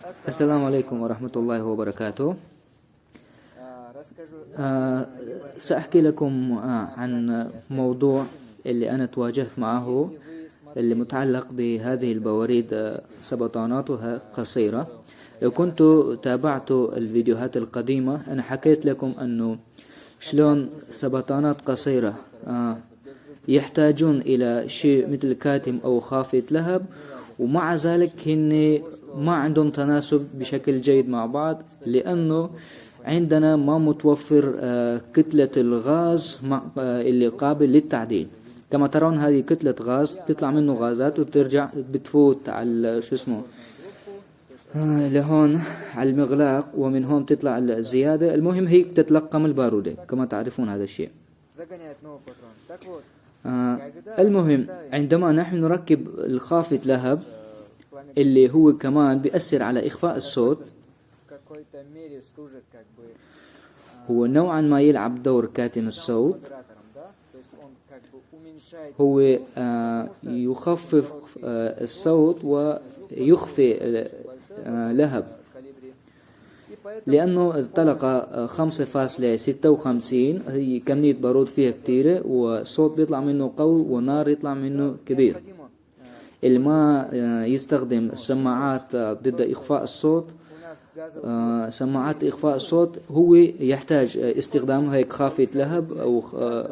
السلام عليكم ورحمة الله وبركاته. سأحكي لكم عن موضوع اللي أنا تواجهت معه، اللي متعلق بهذه البواريد سبطاناتها قصيرة. لو كنتوا تابعتوا الفيديوهات القديمة أنا حكيت لكم أنه شلون سبطانات قصيرة يحتاجون إلى شيء مثل كاتم أو خافة لهب، ومع ذلك هن ما عندهم تناسب بشكل جيد مع بعض، لأنه عندنا ما متوفر كتلة الغاز اللي قابل للتعديل. كما ترون هذه كتلة غاز تطلع منه غازات وبترجع بتفوت على شو اسمه لهون على المغلاق، ومن هون تطلع الزيادة. المهم هي بتتلقم البارودة كما تعرفون هذا الشيء. المهم عندما نحن نركب الخافة لهب اللي هو كمان بيأثر على إخفاء الصوت، هو نوعا ما يلعب دور كاتم الصوت. هو يخفف الصوت ويخفي لهب، لأنه الطلقة 5.56 هي كمية بارود فيها كتيرة، والصوت بيطلع منه قوي ونار يطلع منه كبير. اللي ما يستخدم السماعات ضد إخفاء الصوت، سماعات إخفاء الصوت، هو يحتاج استخدام هيك خافة لهب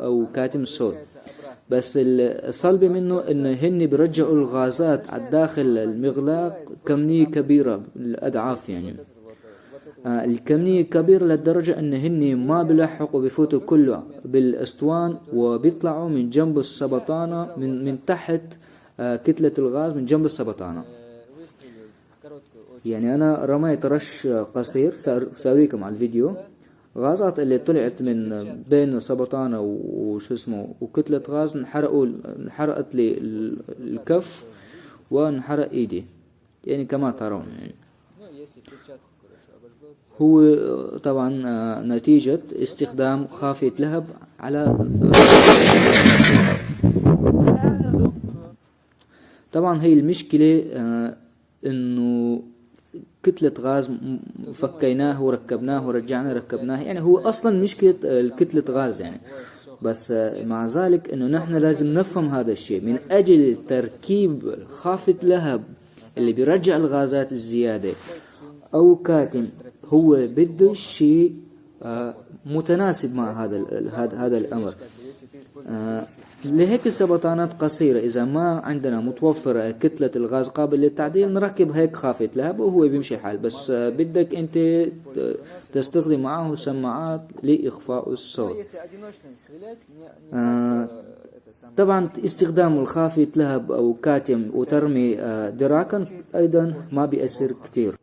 أو كاتم الصوت. بس الصلب منه إنه هن بيرجعوا الغازات على داخل المغلاق كمية كبيرة الأضعاف، يعني الكمية كبيرة للدرجة إن هن ما بيلحقوا بفوتوا كله بالأسطوان، وبيطلعوا من جنب السبطانة من تحت كتلة الغاز من جنب السبطانة. يعني أنا رميت رش قصير سأوريكم على الفيديو. غازات اللي طلعت من بين سبطانة وشو اسمه وكتلة غاز انحرقت لي الكف وانحرق ايدي، يعني كما ترون. يعني هو طبعا نتيجة استخدام خافة لهب على طبعا هي المشكلة انه كتلة غاز فكيناه وركبناه ورجعنا ركبناه، يعني هو اصلا مشكلة الكتلة غاز يعني. بس مع ذلك انه نحن لازم نفهم هذا الشيء. من اجل تركيب خافة لهب اللي بيرجع الغازات الزيادة او كاتم، هو بده شيء متناسب مع هذا الامر. لهيك السبطانات قصيرة إذا ما عندنا متوفر كتلة الغاز قابل للتعديل نركب هيك خافة لهب وهو بيمشي الحال. بس بدك أنت تستخدم معه سماعات لإخفاء الصوت. طبعا استخدام الخافة لهب أو كاتم وترمي دراكا أيضا ما بيأثر كتير.